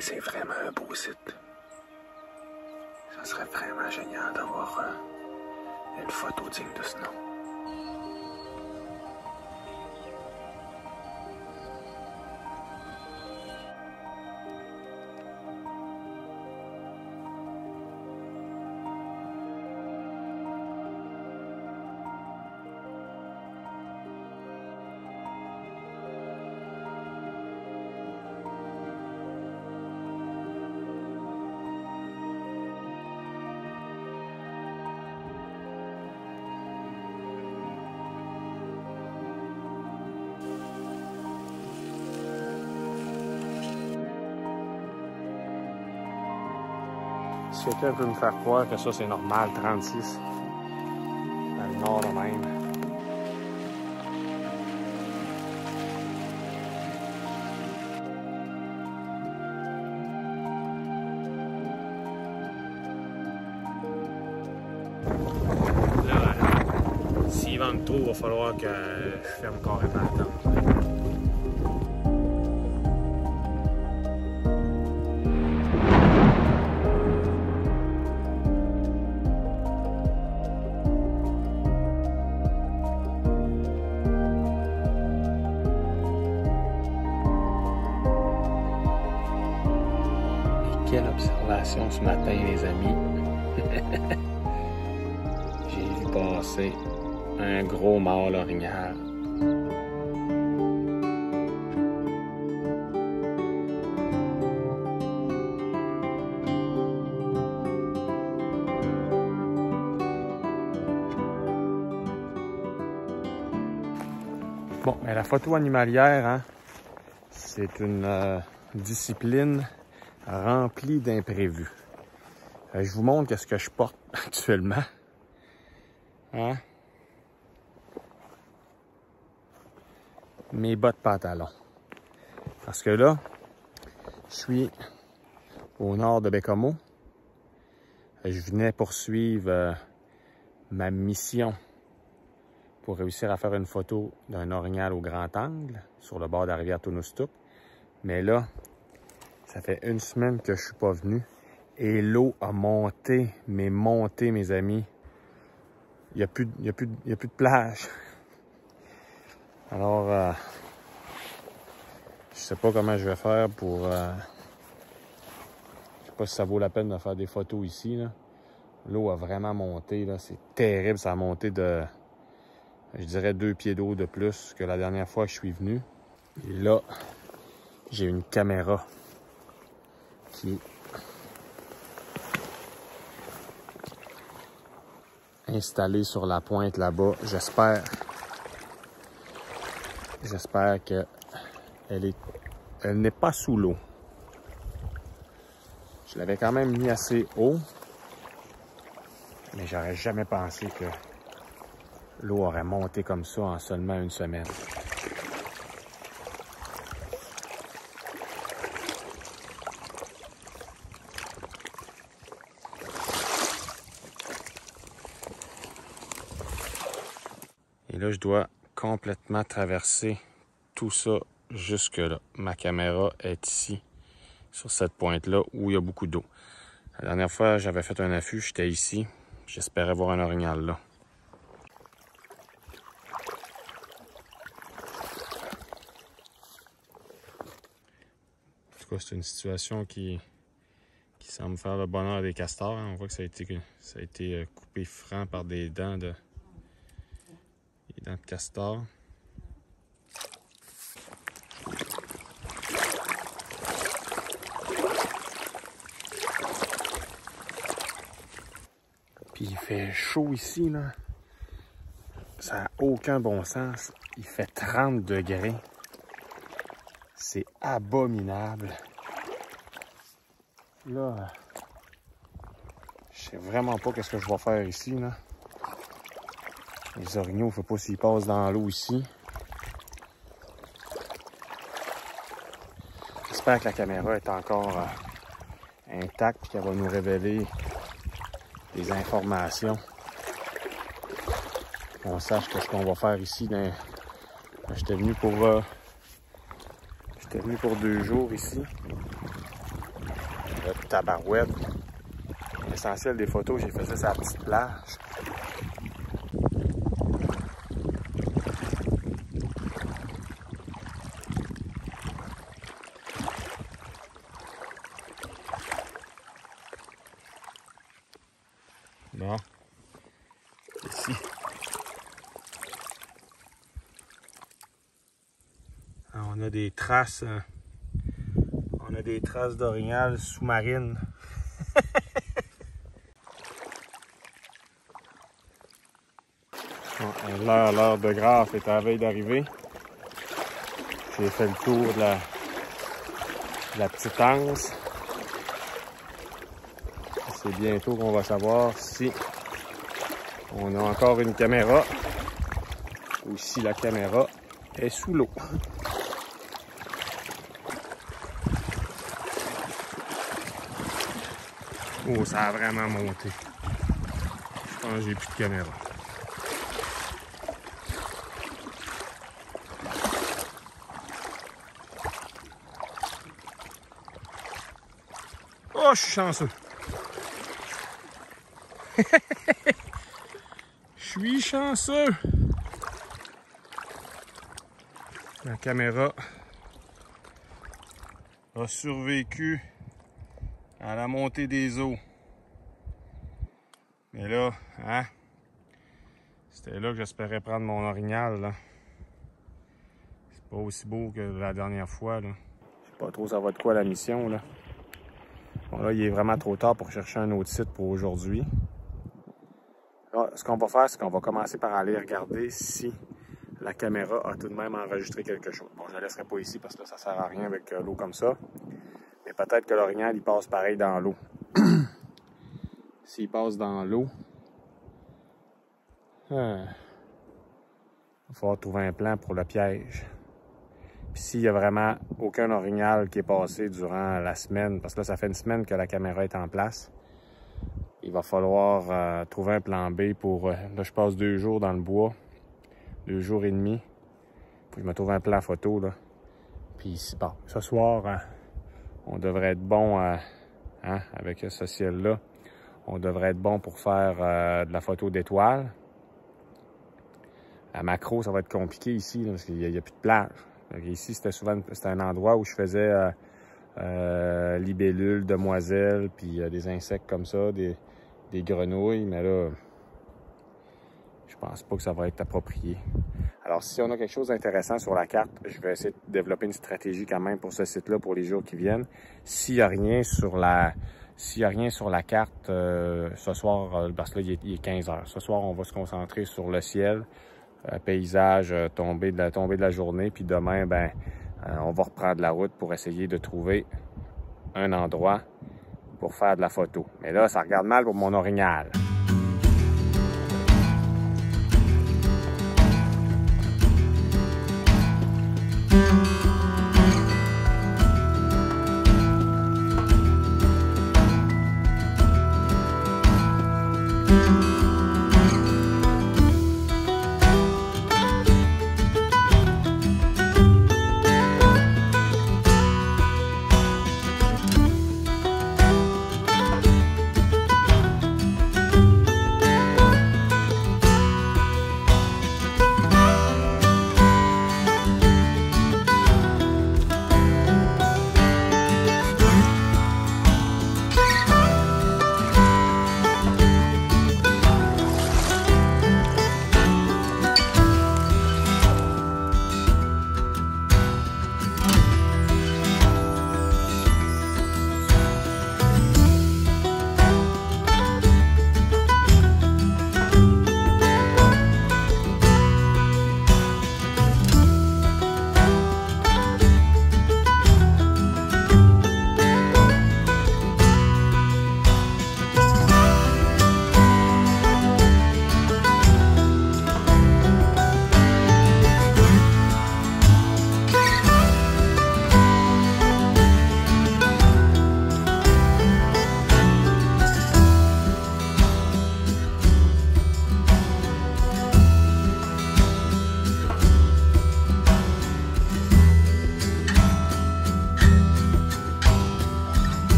C'est vraiment un beau site. Ça serait vraiment génial d'avoir une photo digne de ce nom. Si quelqu'un peut me faire croire que ça c'est normal, 36, dans le nord de même. Là, s'il vente trop, il va falloir que je ferme carrément la tente. Quelle observation ce matin, les amis. J'ai vu passer un gros mâle orignal. Bon, mais la photo animalière, hein, c'est une discipline rempli d'imprévus. Je vous montre ce que je porte actuellement. Hein? Mes bas de pantalon. Parce que là, je suis au nord de Bécomo. Je venais poursuivre ma mission pour réussir à faire une photo d'un orignal au grand angle sur le bord de la rivière Tonoustouk. Mais là, ça fait une semaine que je suis pas venu et l'eau a monté, mais monté, mes amis. Il n'y a plus de plage. Alors, je sais pas comment je vais faire pour... je sais pas si ça vaut la peine de faire des photos ici. L'eau a vraiment monté, là. C'est terrible, ça a monté de, je dirais, 2 pieds d'eau de plus que la dernière fois que je suis venu. Et là, j'ai une caméra qui est installée sur la pointe là-bas. J'espère que elle n'est pas sous l'eau. Je l'avais quand même mis assez haut, mais j'aurais jamais pensé que l'eau aurait monté comme ça en seulement une semaine. Et là, je dois complètement traverser tout ça jusque là. Ma caméra est ici, sur cette pointe-là, où il y a beaucoup d'eau. La dernière fois, j'avais fait un affût, j'étais ici. J'espérais voir un orignal là. En tout cas, c'est une situation qui semble faire le bonheur des castors. On voit que ça a été coupé franc par des dents de castor. Puis il fait chaud ici, là. Ça n'a aucun bon sens. Il fait 30 degrés. C'est abominable. Là, je sais vraiment pas qu'est-ce que je vais faire ici, là. Les orignaux, je ne sais pas s'ils passent dans l'eau ici. J'espère que la caméra est encore intacte et qu'elle va nous révéler des informations. Qu'on sache ce qu'on va faire ici. J'étais venu pour 2 jours ici. tabarouette. L'essentiel des photos, j'ai fait ça sur la petite plage. Bon. Ici. Alors, on a des traces. On a des traces d'orignal sous-marine. L'heure de grâce est à la veille d'arriver. J'ai fait le tour de la petite anse. C'est bientôt qu'on va savoir si on a encore une caméra ou si la caméra est sous l'eau. Oh, ça a vraiment monté. Je pense que j'ai plus de caméra. Oh, je suis chanceux. Je suis chanceux. La caméra a survécu à la montée des eaux. Mais là, hein, c'était là que j'espérais prendre mon orignal, là. C'est pas aussi beau que la dernière fois, là. Je sais pas trop ça va de quoi la mission, là. Bon, là, il est vraiment trop tard pour chercher un autre site pour aujourd'hui. Là, ce qu'on va faire, c'est qu'on va commencer par aller regarder si la caméra a tout de même enregistré quelque chose. Bon, je la laisserai pas ici parce que là, ça sert à rien avec l'eau comme ça. Mais peut-être que l'orignal, il passe pareil dans l'eau. S'il passe dans l'eau, il va falloir trouver un plan pour le piège. Puis s'il n'y a vraiment aucun orignal qui est passé durant la semaine, parce que là, ça fait une semaine que la caméra est en place, il va falloir trouver un plan B pour... là, je passe 2 jours dans le bois, 2 jours et demi. Faut que je me trouve un plan photo, là. Puis, bon, ce soir, on devrait être bon, hein, avec ce ciel-là. On devrait être bon pour faire de la photo d'étoiles. À macro, ça va être compliqué ici, là, parce qu'il n'y a plus de plage. Donc, ici, c'était un endroit où je faisais libellules, demoiselles, puis des insectes comme ça, des grenouilles. Mais là, je pense pas que ça va être approprié. Alors, si on a quelque chose d'intéressant sur la carte, je vais essayer de développer une stratégie quand même pour ce site-là pour les jours qui viennent. S'il n'y a rien sur la carte ce soir, parce que là, il est 15 heures. Ce soir, on va se concentrer sur le ciel, paysage, tombée de la journée. Puis demain, ben, on va reprendre la route pour essayer de trouver un endroit pour faire de la photo. Mais là, ça regarde mal pour mon orignal.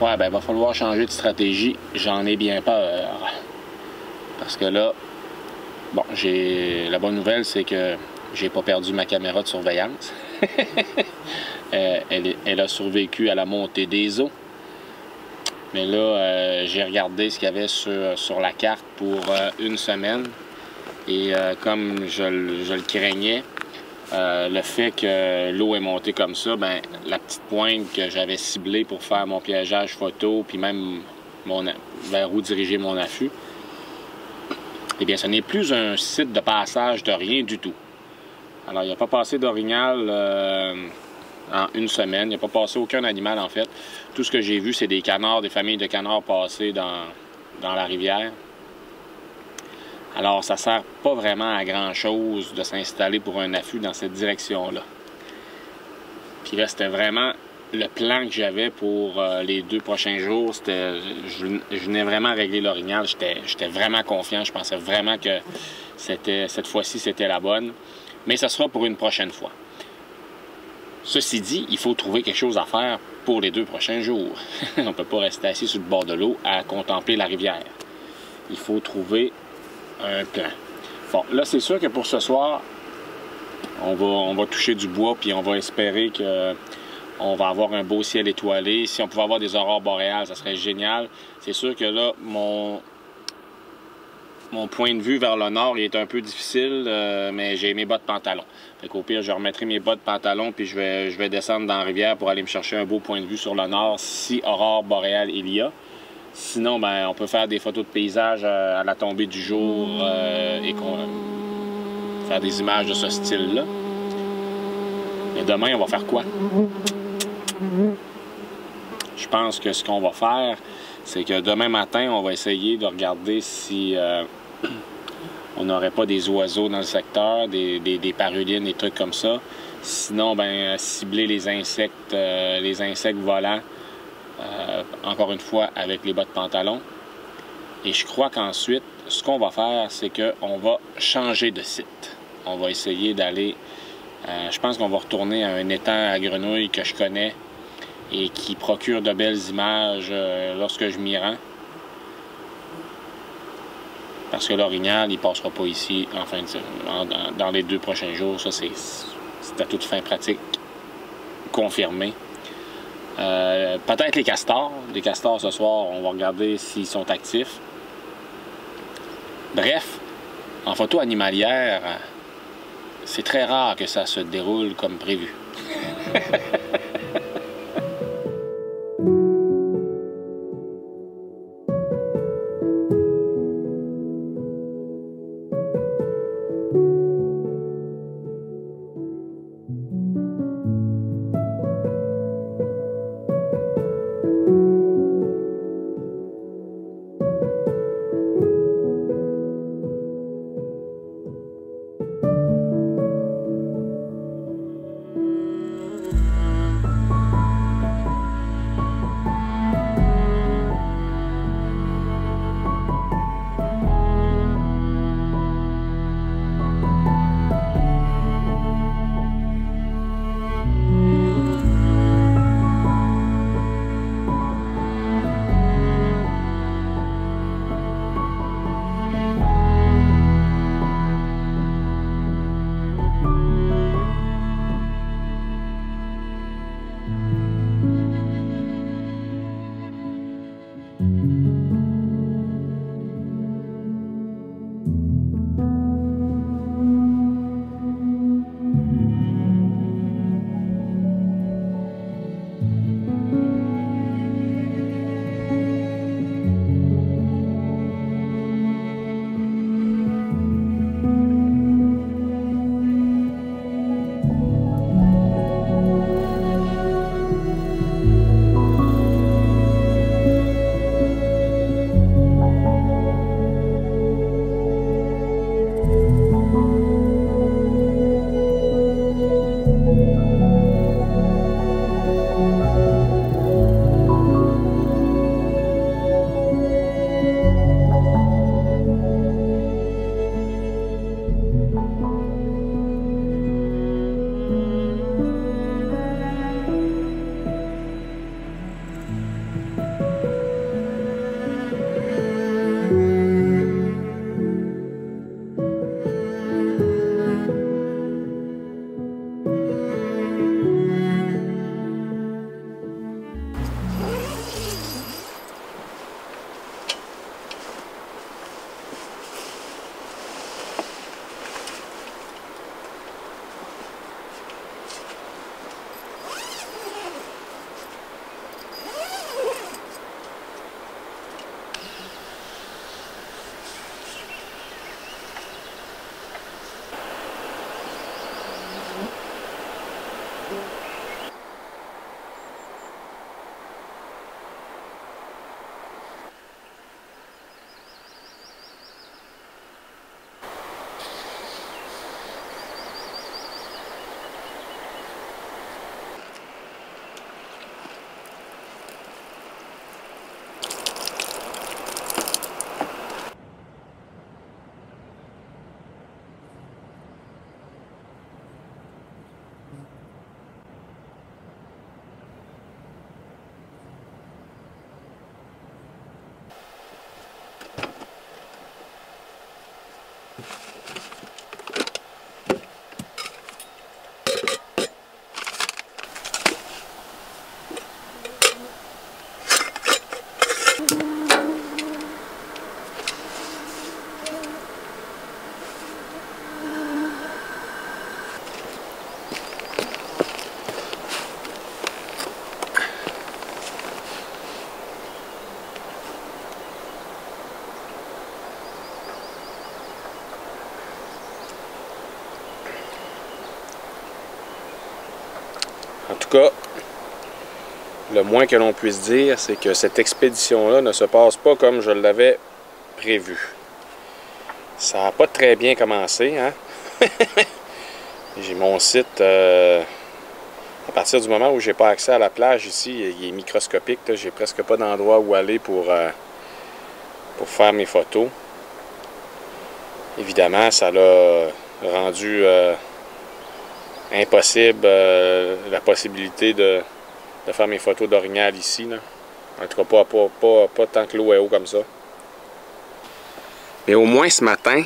Ouais, ben, va falloir changer de stratégie. J'en ai bien peur. Parce que là, bon, la bonne nouvelle, c'est que j'ai pas perdu ma caméra de surveillance. Elle a survécu à la montée des eaux. Mais là, j'ai regardé ce qu'il y avait sur la carte pour une semaine. Et comme je le craignais, le fait que l'eau est montée comme ça, ben, la petite pointe que j'avais ciblée pour faire mon piégeage photo, puis même vers où diriger mon affût, eh bien, ce n'est plus un site de passage de rien du tout. Alors, il n'y a pas passé d'orignal en une semaine. Il n'y a pas passé aucun animal, en fait. Tout ce que j'ai vu, c'est des canards, des familles de canards passés dans la rivière. Alors, ça ne sert pas vraiment à grand-chose de s'installer pour un affût dans cette direction-là. Puis là, c'était vraiment le plan que j'avais pour les 2 prochains jours. Je venais vraiment régler l'orignal. J'étais vraiment confiant. Je pensais vraiment que cette fois-ci, c'était la bonne. Mais ça sera pour une prochaine fois. Ceci dit, il faut trouver quelque chose à faire pour les 2 prochains jours. On ne peut pas rester assis sur le bord de l'eau à contempler la rivière. Il faut trouver un plan. Bon, là, c'est sûr que pour ce soir, on va toucher du bois, puis on va espérer qu'on va avoir un beau ciel étoilé. Si on pouvait avoir des aurores boréales, ça serait génial. C'est sûr que là, mon point de vue vers le nord, il est un peu difficile, mais j'ai mes bas de pantalon. Fait qu'au pire, je remettrai mes bas de pantalon, puis je vais descendre dans la rivière pour aller me chercher un beau point de vue sur le nord, si aurore boréale il y a. Sinon, ben, on peut faire des photos de paysage à la tombée du jour et faire des images de ce style-là. Mais demain, on va faire quoi? Je pense que ce qu'on va faire, c'est que demain matin, on va essayer de regarder si on n'aurait pas des oiseaux dans le secteur, des parulines, des trucs comme ça. Sinon, ben, cibler les insectes volants. Encore une fois, avec les bas de pantalon. Et je crois qu'ensuite, ce qu'on va faire, c'est qu'on va changer de site. On va essayer d'aller... je pense qu'on va retourner à un étang à grenouilles que je connais et qui procure de belles images lorsque je m'y rends. Parce que l'orignal, il ne passera pas ici dans les 2 prochains jours. Ça, c'est à toute fin pratique confirmé. Peut-être les castors. Les castors, ce soir, on va regarder s'ils sont actifs. Bref, en photo animalière, c'est très rare que ça se déroule comme prévu. En tout cas, le moins que l'on puisse dire, c'est que cette expédition-là ne se passe pas comme je l'avais prévu. Ça n'a pas très bien commencé, hein? J'ai mon site, à partir du moment où j'ai pas accès à la plage ici, il est microscopique, j'ai presque pas d'endroit où aller pour faire mes photos. Évidemment, ça l'a rendu impossible la possibilité de faire mes photos d'orignal ici, là. En tout cas, pas tant que l'eau est haut comme ça. Mais au moins ce matin,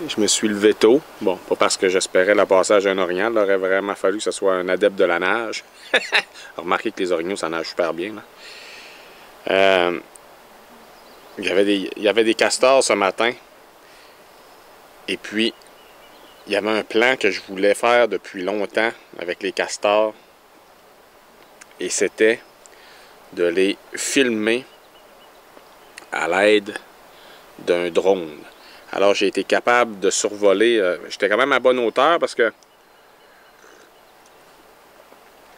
je me suis levé tôt. Bon, pas parce que j'espérais la passage à un orignal. Il aurait vraiment fallu que ce soit un adepte de la nage. Remarquez que les orignaux, ça nage super bien, là. Il y avait des castors ce matin. Et puis, il y avait un plan que je voulais faire depuis longtemps avec les castors. Et c'était de les filmer à l'aide d'un drone. Alors, j'ai été capable de survoler. J'étais quand même à bonne hauteur parce que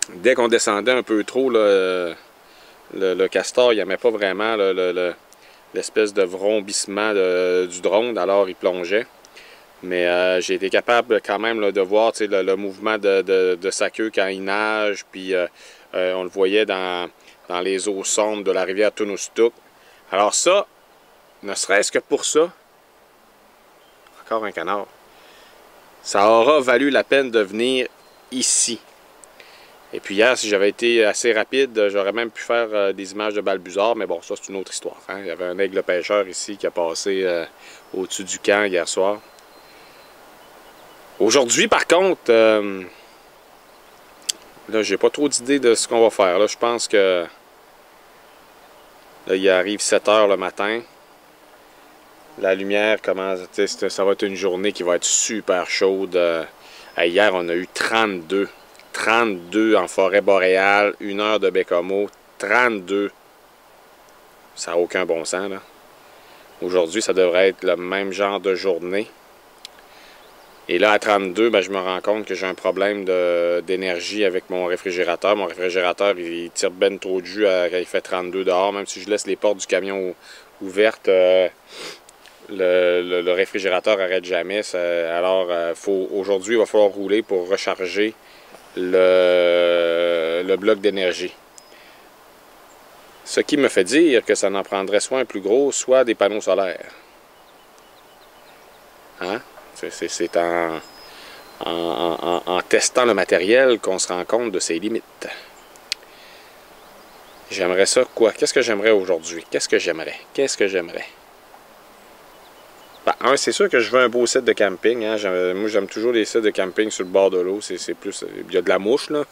dès qu'on descendait un peu trop, là, le castor, il n'aimait pas vraiment l'espèce de vrombissement du drone, alors il plongeait. Mais j'ai été capable quand même là, de voir le mouvement de sa queue quand il nage, puis on le voyait dans les eaux sombres de la rivière Tunustuk. Alors ça, ne serait-ce que pour ça, encore un canard, ça aura valu la peine de venir ici. Et puis hier, si j'avais été assez rapide, j'aurais même pu faire des images de balbuzard, mais bon, ça c'est une autre histoire. Hein? Il y avait un aigle pêcheur ici qui a passé au-dessus du camp hier soir. Aujourd'hui, par contre, là, j'ai pas trop d'idées de ce qu'on va faire. Là, je pense que là, il arrive 7 h le matin. La lumière commence, ça va être une journée qui va être super chaude. Hier, on a eu 32 en forêt boréale, 1 heure de Bécamo, 32. Ça n'a aucun bon sens, là. Aujourd'hui, ça devrait être le même genre de journée. Et là, à 32, ben, je me rends compte que j'ai un problème d'énergie avec mon réfrigérateur. Mon réfrigérateur, il tire ben trop de jus quand il fait 32 dehors. Même si je laisse les portes du camion ouvertes, le réfrigérateur n'arrête jamais. Alors, aujourd'hui, il va falloir rouler pour recharger le bloc d'énergie. Ce qui me fait dire que ça en prendrait soit un plus gros, soit des panneaux solaires. Hein? C'est en testant le matériel qu'on se rend compte de ses limites. J'aimerais ça quoi? Qu'est-ce que j'aimerais aujourd'hui? Qu'est-ce que j'aimerais? Ben, c'est sûr que je veux un beau site de camping. Hein? Moi, j'aime toujours les sites de camping sur le bord de l'eau. C'est plus... Il y a de la mouche, là.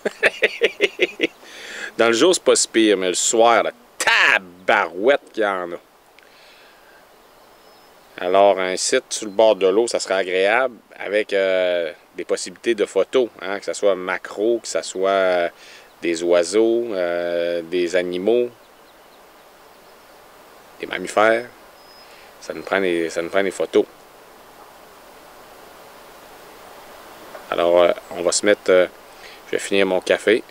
Dans le jour, c'est pas si pire, mais le soir, la tabarouette qu'il y en a. Alors, un site sur le bord de l'eau, ça serait agréable avec des possibilités de photos, hein, que ce soit macro, que ce soit des oiseaux, des animaux, des mammifères. Ça nous prend des photos. Alors, on va se mettre... je vais finir mon café,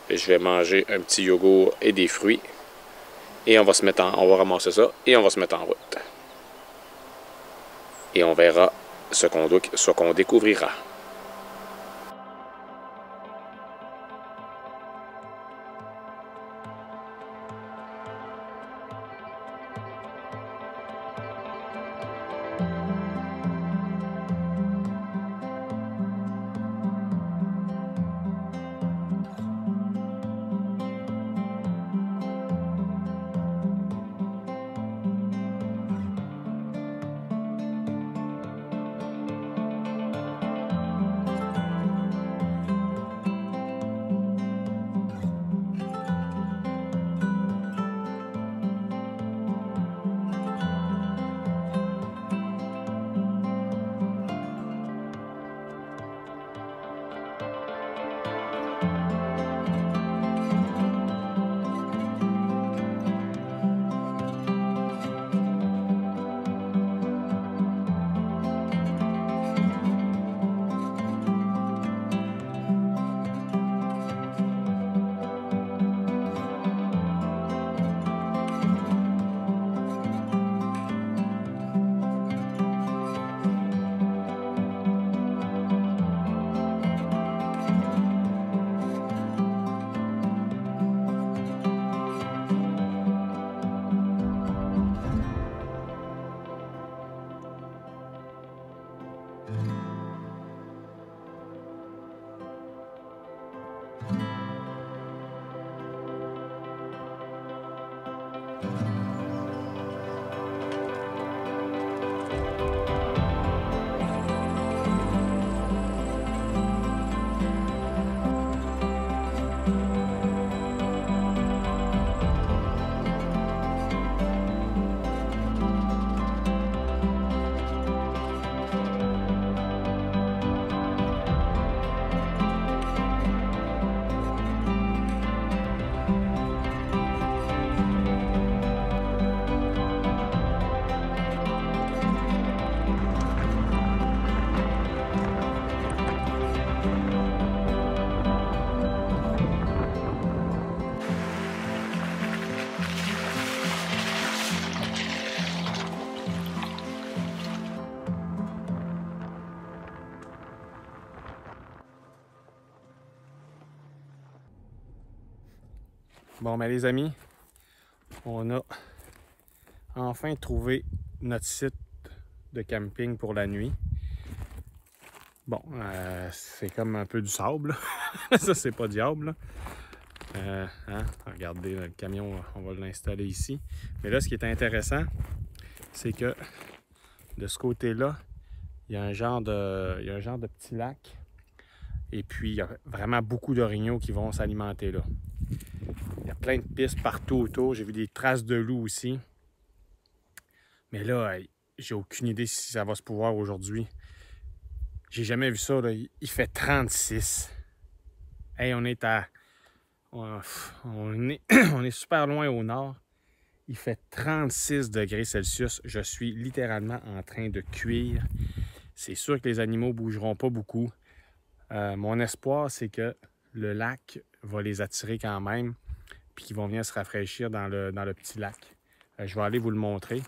et je vais manger un petit yogourt et des fruits. Et on va ramasser ça, et on va se mettre en route. Et on verra ce qu'on découvrira. Bon, ben les amis, on a enfin trouvé notre site de camping pour la nuit. Bon, c'est comme un peu du sable. Ça, c'est pas diable. Regardez, le camion, on va l'installer ici. Mais là, ce qui est intéressant, c'est que de ce côté-là, il y a un genre de petit lac. Et puis, il y a vraiment beaucoup d'orignaux qui vont s'alimenter là. Il y a plein de pistes partout autour. J'ai vu des traces de loups aussi. Mais là, j'ai aucune idée si ça va se pouvoir aujourd'hui. J'ai jamais vu ça, là. Il fait 36. Hey, on est à... On est super loin au nord. Il fait 36 degrés Celsius. Je suis littéralement en train de cuire. C'est sûr que les animaux ne bougeront pas beaucoup. Mon espoir, c'est que le lac va les attirer quand même, puis qu'ils vont venir se rafraîchir dans le petit lac. Je vais aller vous le montrer.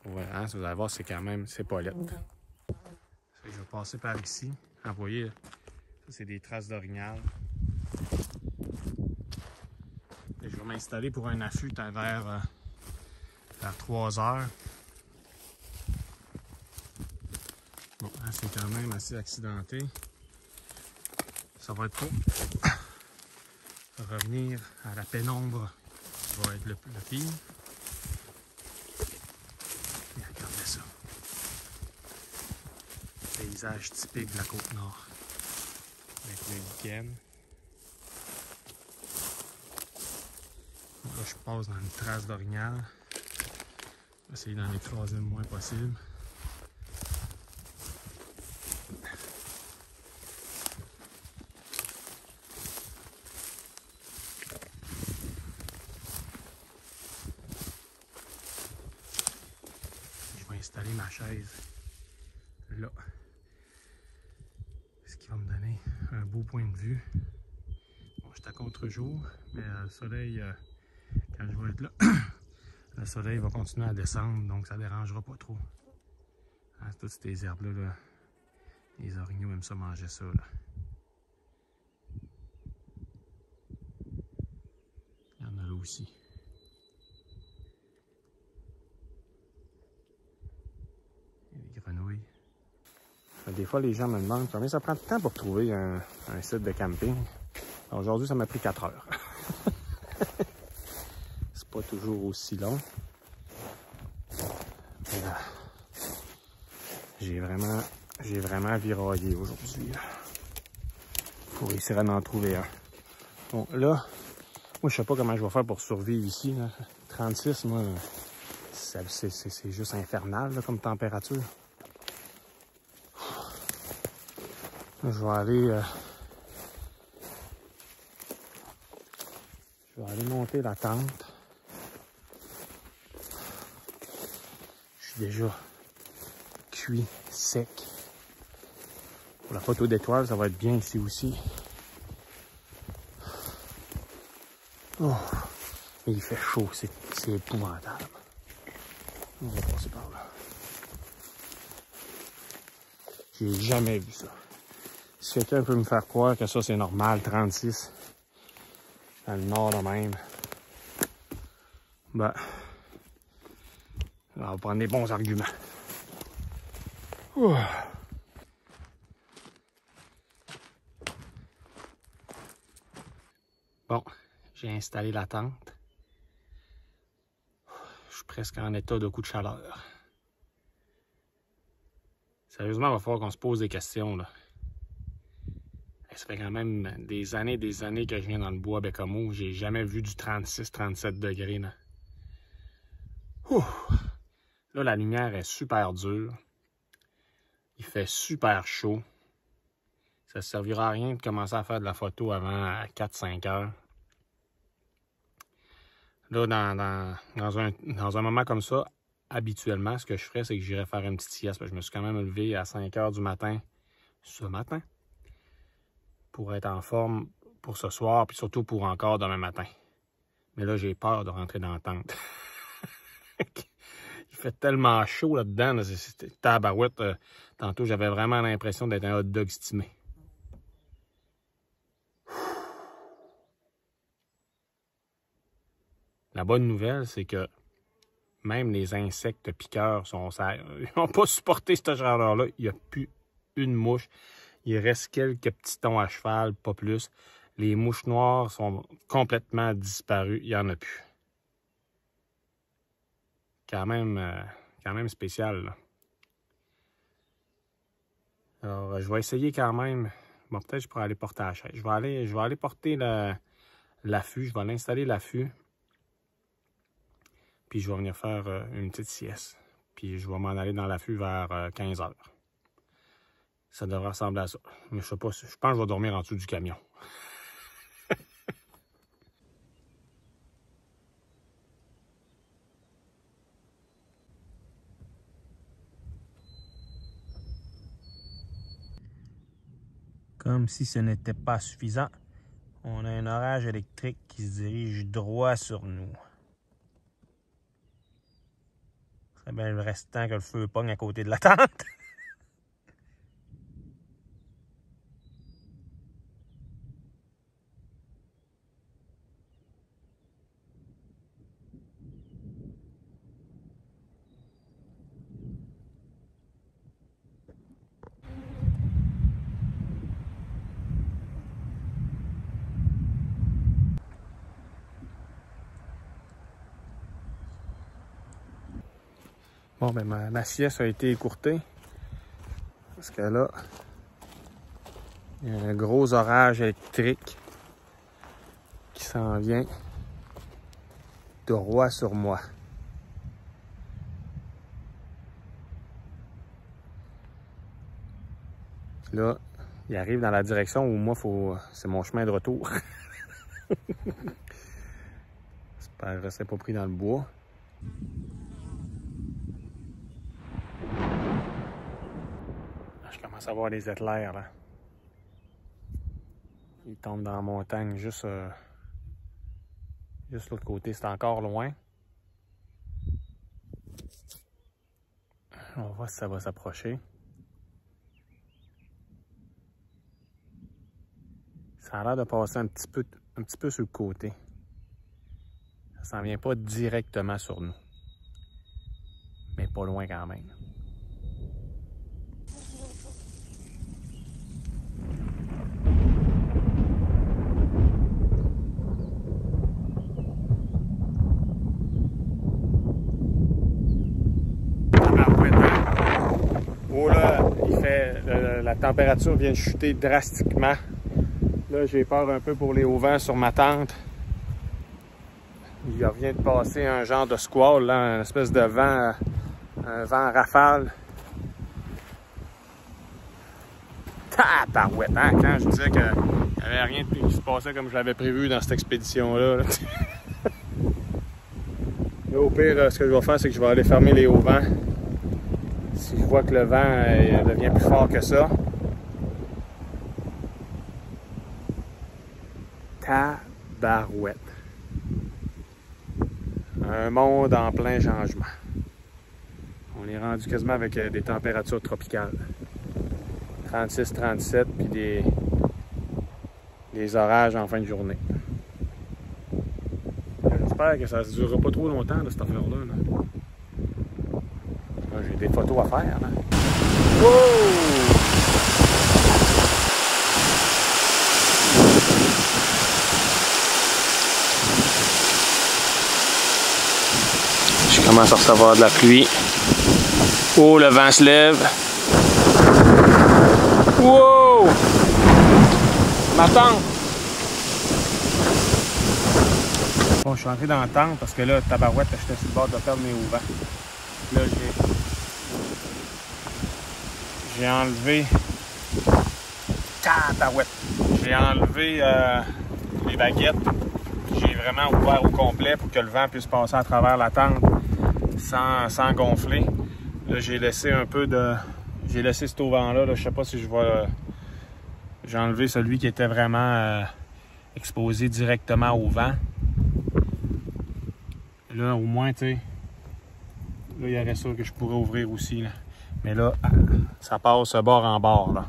Ouais, hein, vous allez voir, c'est quand même, c'est pas laid. Je vais passer par ici. Vous voyez, ça, c'est des traces d'orignal. Je vais m'installer pour un affût vers 3 heures. Bon, hein, c'est quand même assez accidenté. Ça va être pour revenir à la pénombre qui va être le pire. Et regardez ça. Paysage typique de la Côte-Nord. Avec le lichen. Là, je passe dans une trace d'orignal. Je vais essayer d'en écraser le moins possible. Je vais installer ma chaise là. Ce qui va me donner un beau point de vue. Bon, je suis à contre-jour, mais le soleil, quand je vais être là, le soleil va continuer à descendre, donc ça ne dérangera pas trop. Hein, toutes ces herbes-là, là, les orignaux aiment ça manger ça. Là. Il y en a là aussi. Il y a des grenouilles. Des fois, les gens me demandent combien ça prend de temps pour trouver un site de camping. Aujourd'hui, ça m'a pris 4 heures. C'est pas toujours aussi long. Mais là, j'ai vraiment viraillé aujourd'hui pour essayer d'en trouver un. Bon, là, moi, je sais pas comment je vais faire pour survivre ici. Là. 36, moi, c'est juste infernal là, comme température. Je vais aller monter la tente. Je suis déjà cuit, sec. Pour la photo d'étoiles, ça va être bien ici aussi. Oh, mais il fait chaud, c'est épouvantable. On va passer par là. J'ai jamais vu ça. Si quelqu'un peut me faire croire que ça c'est normal, 36, dans le nord de même, ben, on va prendre des bons arguments. Ouh. Bon, j'ai installé la tente. Je suis presque en état de coup de chaleur. Sérieusement, il va falloir qu'on se pose des questions, là. Ça fait quand même des années que je viens dans le bois Bécomo. J'ai jamais vu du 36-37 degrés. Là. Là, la lumière est super dure. Il fait super chaud. Ça ne servira à rien de commencer à faire de la photo avant 4-5 heures. Là, dans un moment comme ça, habituellement, ce que je ferais, c'est que j'irais faire une petite sieste. Je me suis quand même levé à 5 heures du matin ce matin. Pour être en forme pour ce soir, puis surtout pour encore demain matin. Mais là, j'ai peur de rentrer dans la tente. Il fait tellement chaud là-dedans, là, c'était tabarouette. Tantôt, j'avais vraiment l'impression d'être un hot dog stimé. La bonne nouvelle, c'est que même les insectes piqueurs n'ont pas supporté cette chaleur-là. Il n'y a plus une mouche. Il reste quelques petitons à cheval, pas plus. Les mouches noires sont complètement disparues. Il n'y en a plus. Quand même spécial, là. Alors, je vais essayer quand même. Bon, peut-être que je pourrais aller porter la chaise. Je vais aller porter l'affût. Je vais aller installer l'affût. Puis je vais venir faire une petite sieste. Puis je vais m'en aller dans l'affût vers 15 h. Ça devrait ressembler à ça. Mais je sais pas, je pense que je vais dormir en dessous du camion. Comme si ce n'était pas suffisant, on a un orage électrique qui se dirige droit sur nous. C'est bien le restant que le feu pogne à côté de la tente. Bon, ben ma sieste a été écourtée. Parce que là, il y a un gros orage électrique qui s'en vient droit sur moi. Là, il arrive dans la direction où moi, c'est mon chemin de retour. J'espère que je ne serai pas pris dans le bois. Je commence à voir les éclairs, là. Ils tombent dans la montagne juste l'autre côté. C'est encore loin. On va voir si ça va s'approcher. Ça a l'air de passer un petit peu sur le côté. Ça s'en vient pas directement sur nous. Mais pas loin quand même. Oh là, la température vient de chuter drastiquement. Là, j'ai peur un peu pour les auvents sur ma tente. Il vient de passer un genre de squall, là, une espèce de vent, un vent rafale. Tabarouette, hein? Quand je disais qu'il n'y avait rien qui se passait comme je l'avais prévu dans cette expédition-là. Là. Là, au pire, ce que je vais faire, c'est que je vais aller fermer les auvents. Si je vois que le vent devient plus fort que ça. Tabarouette. Un monde en plein changement. On est rendu quasiment avec des températures tropicales. 36, 37, puis des orages en fin de journée. J'espère que ça ne durera pas trop longtemps, là, cette affaire-là. J'ai des photos à faire. Là. Wow! Je commence à recevoir de la pluie. Oh, le vent se lève. Wow! Ma tente! Bon, je suis entré dans la tente parce que là, tabarouette, j'étais sur le bord de perdre mes auvents. Là, j'ai enlevé... Tabarouette! J'ai enlevé les baguettes. J'ai vraiment ouvert au complet pour que le vent puisse passer à travers la tente sans gonfler. Là, j'ai laissé un peu de... J'ai laissé cet auvent-là. Là, je sais pas si je vais... J'ai enlevé celui qui était vraiment exposé directement au vent. Là, au moins, tu sais... Là, il y aurait ça que je pourrais ouvrir aussi. Là. Mais là, ça passe bord en bord. Là,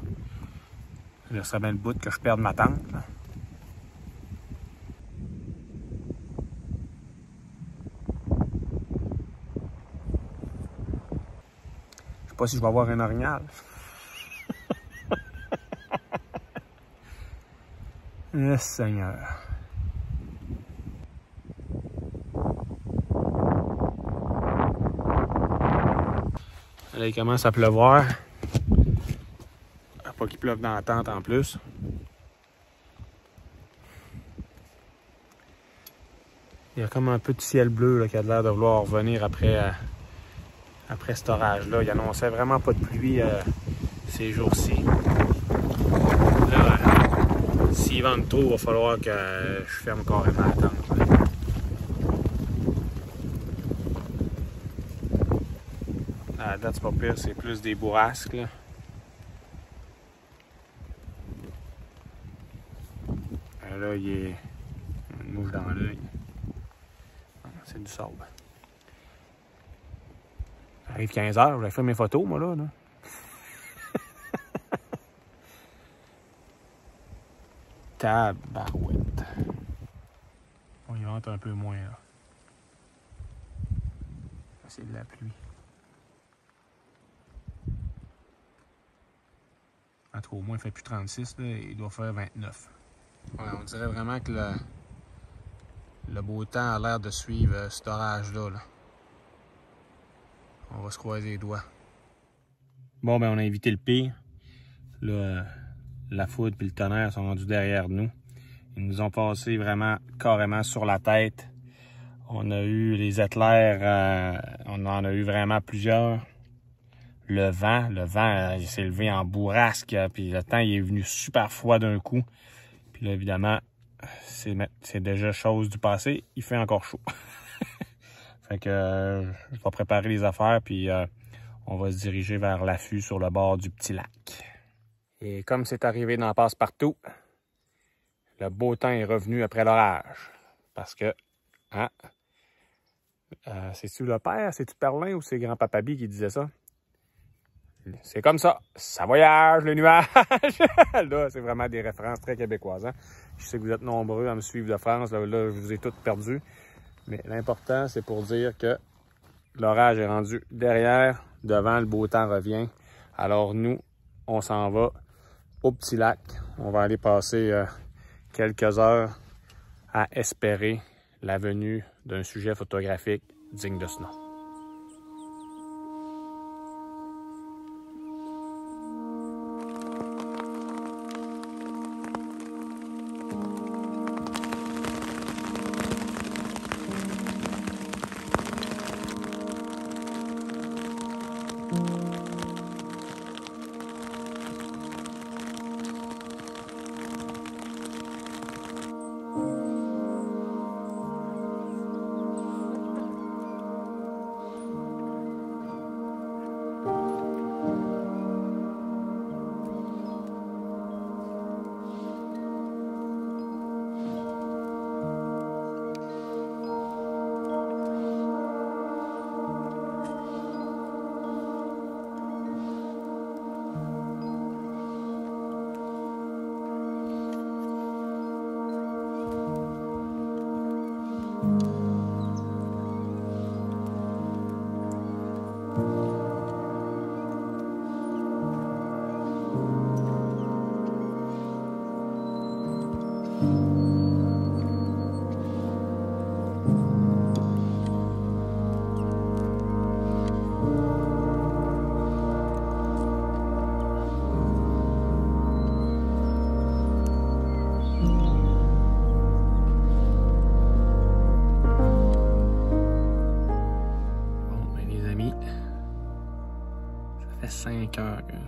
là ça serait bien le bout que je perde ma tente. Là. pas si je vais avoir un orignal. Le Seigneur. Là, il commence à pleuvoir. Pas qu'il pleuve dans la tente en plus. Il y a comme un peu de ciel bleu là, qui a l'air de vouloir revenir après cet orage-là. Il annonçait vraiment pas de pluie ces jours-ci. Là, s'il vente trop, il va falloir que je ferme carrément la tente. À la date, c'est pas pire, c'est plus des bourrasques. Là. Là, il est une mouche dans l'œil. C'est du sable. Il arrive 15 h, j'ai fait mes photos, moi, là. Tabarouette. On y rentre un peu moins, là. C'est de la pluie. En tout cas, au moins, il fait plus 36, là, il doit faire 29. Ouais, on dirait vraiment que le beau temps a l'air de suivre cet orage-là. Là. On va se croiser les doigts. Bon, ben on a évité le pire. Là, la foudre et le tonnerre sont rendus derrière nous. Ils nous ont passé vraiment carrément sur la tête. On a eu les éclairs, on en a eu vraiment plusieurs. Le vent il s'est levé en bourrasque, puis le temps il est venu super froid d'un coup. Puis là, évidemment, c'est déjà chose du passé, il fait encore chaud. Fait que je vais préparer les affaires, puis on va se diriger vers l'affût sur le bord du petit lac. Et comme c'est arrivé dans Passe-Partout, le beau temps est revenu après l'orage. Parce que, hein, c'est-tu le père, c'est-tu Perlin ou c'est grand-papa Bi qui disait ça? C'est comme ça, ça voyage, le nuage! Là, c'est vraiment des références très québécoises. Hein? Je sais que vous êtes nombreux à me suivre de France, là je vous ai toutes perdu. Mais l'important, c'est pour dire que l'orage est rendu derrière, devant, le beau temps revient. Alors nous, on s'en va au petit lac. On va aller passer quelques heures à espérer la venue d'un sujet photographique digne de ce nom.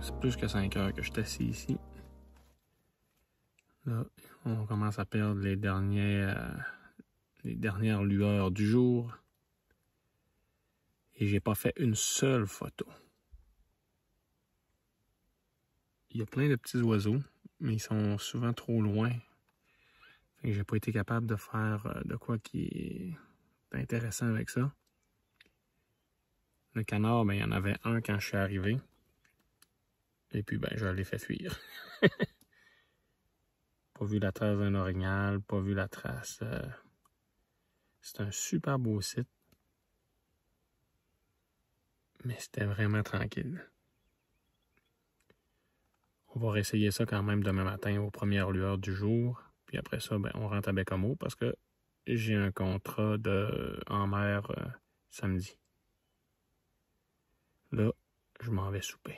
C'est plus que 5 heures que je suis assis ici. Là, on commence à perdre les dernières lueurs du jour. Et j'ai pas fait une seule photo. Il y a plein de petits oiseaux, mais ils sont souvent trop loin. Fait que j'ai pas été capable de faire de quoi qui est intéressant avec ça. Le canard, ben, il y en avait un quand je suis arrivé. Et puis, ben, je l'ai fait fuir. Pas vu la trace d'un orignal, pas vu la trace. C'est un super beau site. Mais c'était vraiment tranquille. On va réessayer ça quand même demain matin aux premières lueurs du jour. Puis après ça, ben, on rentre à Baie-Comeau parce que j'ai un contrat en mer samedi. Là, je m'en vais souper.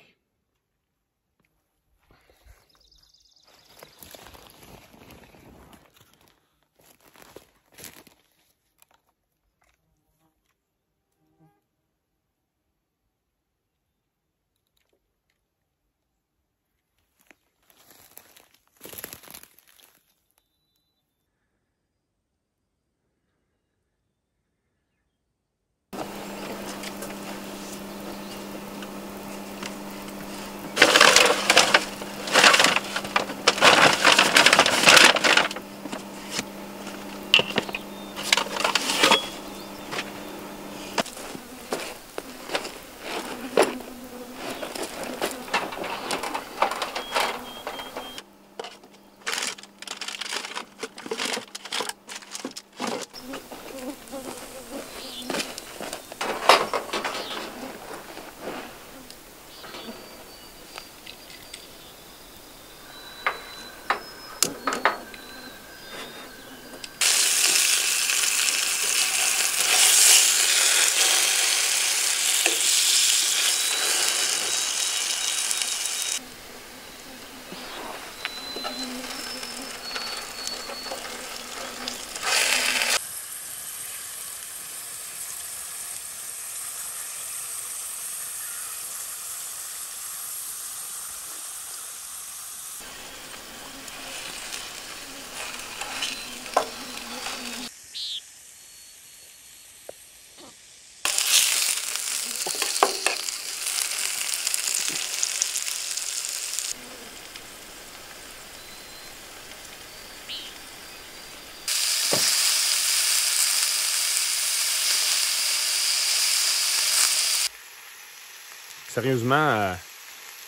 Sérieusement,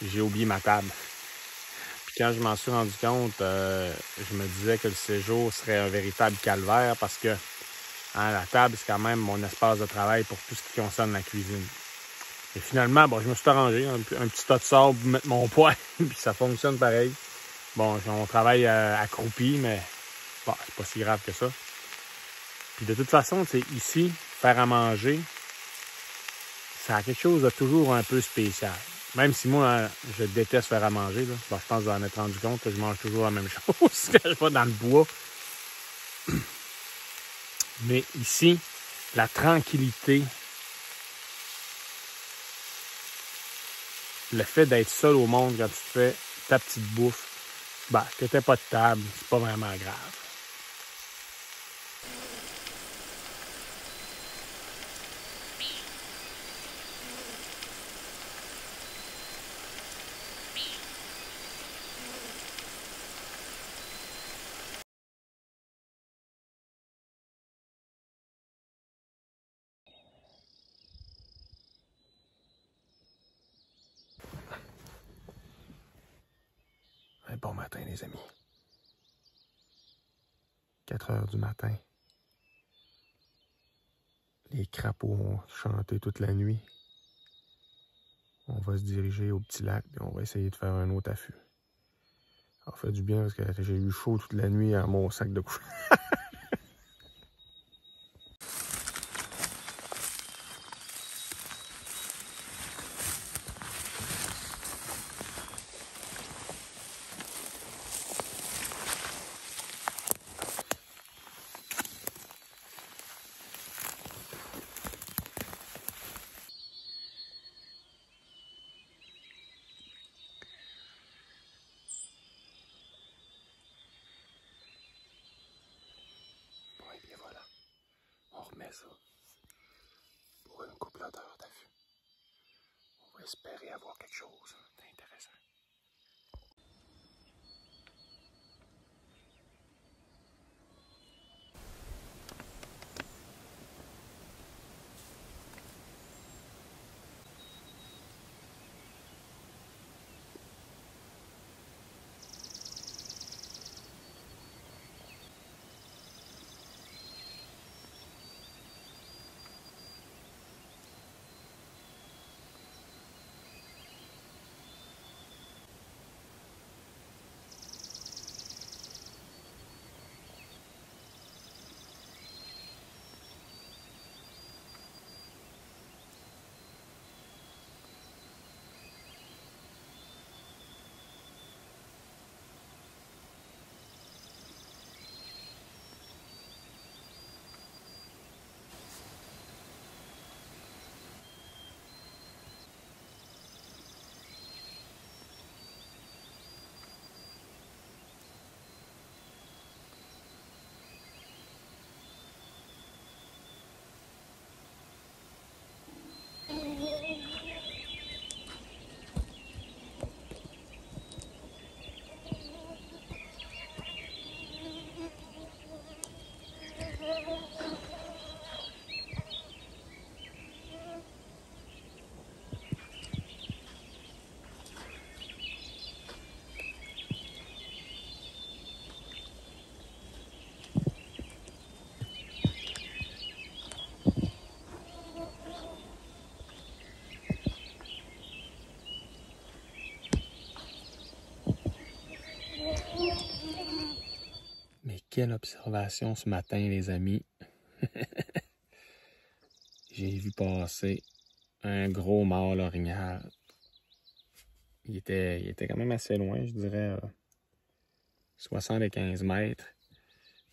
j'ai oublié ma table. Puis quand je m'en suis rendu compte, je me disais que le séjour serait un véritable calvaire parce que la table, c'est quand même mon espace de travail pour tout ce qui concerne la cuisine. Et finalement, bon, je me suis arrangé, un petit tas de sable pour mettre mon poêle, puis ça fonctionne pareil. Bon, on travaille accroupi, mais bon, c'est pas si grave que ça. Puis de toute façon, c'est ici, faire à manger, ça a quelque chose de toujours un peu spécial. Même si moi, je déteste faire à manger, là. Bon, je pense que vous en êtes rendu compte que je mange toujours la même chose quand je vais dans le bois. Mais ici, la tranquillité, le fait d'être seul au monde quand tu fais ta petite bouffe, ben, que t'aies pas de table, c'est pas vraiment grave. Un bon matin, les amis. 4 heures du matin. Les crapauds ont chanté toute la nuit. On va se diriger au petit lac et on va essayer de faire un autre affût. Ça fait du bien parce que j'ai eu chaud toute la nuit à mon sac de couchage. Ça pour une couple d'heures d'affût. On va espérer avoir quelque chose d'intéressant. quelle observation ce matin, les amis. J'ai vu passer un gros mâle orignal. Il était quand même assez loin, je dirais 75 mètres.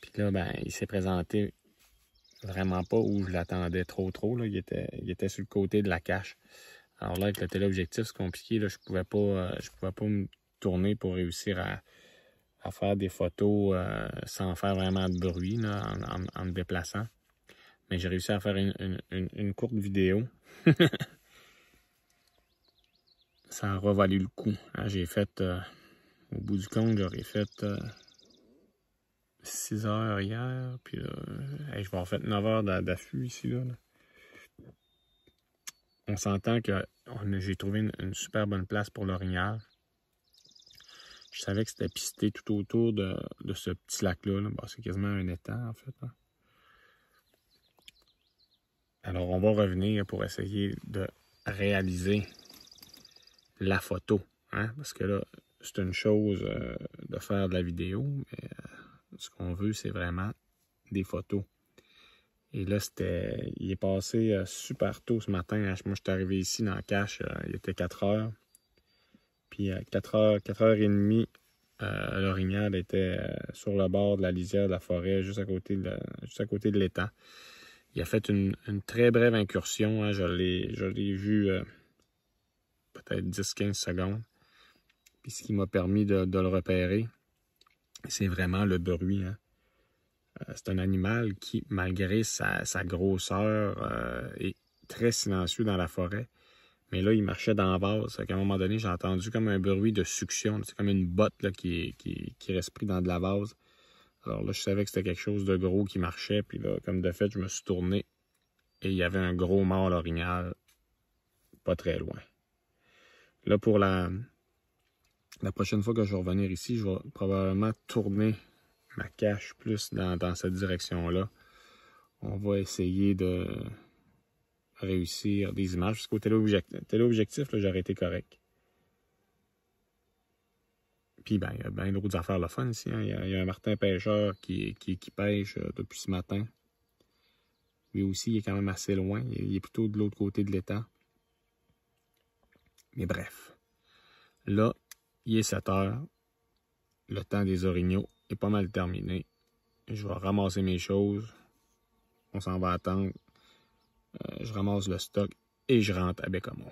Puis là, ben, il s'est présenté vraiment pas où je l'attendais trop. Là. Il était sur le côté de la cache. Alors là, avec le téléobjectif, c'est compliqué. Là. Je pouvais pas me tourner pour réussir à faire des photos sans faire vraiment de bruit là, en me déplaçant. Mais j'ai réussi à faire une courte vidéo. Ça aura valu le coup. Hein. J'ai fait, au bout du compte, j'aurais fait 6 heures hier. Puis là, je vais avoir fait 9 heures d'affût ici. Là. On s'entend que j'ai trouvé une super bonne place pour l'orignal. Je savais que c'était pisté tout autour de ce petit lac-là. Là. Bon, c'est quasiment un étang, en fait. Hein. Alors, on va revenir pour essayer de réaliser la photo. Hein? Parce que là, c'est une chose de faire de la vidéo, mais ce qu'on veut, c'est vraiment des photos. Et là, il est passé super tôt ce matin. Moi, je suis arrivé ici dans la cache, il était 4 heures. Puis à 4h30, l'orignal était sur le bord de la lisière de la forêt, juste à côté de l'étang. Il a fait une très brève incursion. Hein. Je l'ai vu peut-être 10-15 secondes. Puis ce qui m'a permis de le repérer, c'est vraiment le bruit. Hein. C'est un animal qui, malgré sa grosseur, est très silencieux dans la forêt. Mais là, il marchait dans la vase. À un moment donné, j'ai entendu comme un bruit de succion. C'est comme une botte là, qui reste pris dans de la vase. Alors là, je savais que c'était quelque chose de gros qui marchait. Puis là, comme de fait, je me suis tourné. Et il y avait un gros mâle orignal pas très loin. Là, pour la prochaine fois que je vais revenir ici, je vais probablement tourner ma cache plus dans cette direction-là. On va essayer de réussir des images. Parce qu'au téléobjectif, j'aurais été correct. Puis, ben, il y a bien d'autres affaires le fun ici. Hein. Il y a un martin pêcheur qui pêche depuis ce matin. Lui aussi, il est quand même assez loin. Il est plutôt de l'autre côté de l'étang. Mais bref. Là, il est 7 heures. Le temps des orignaux est pas mal terminé. Je vais ramasser mes choses. On s'en va attendre. Je ramasse le stock et je rentre à Bécamo.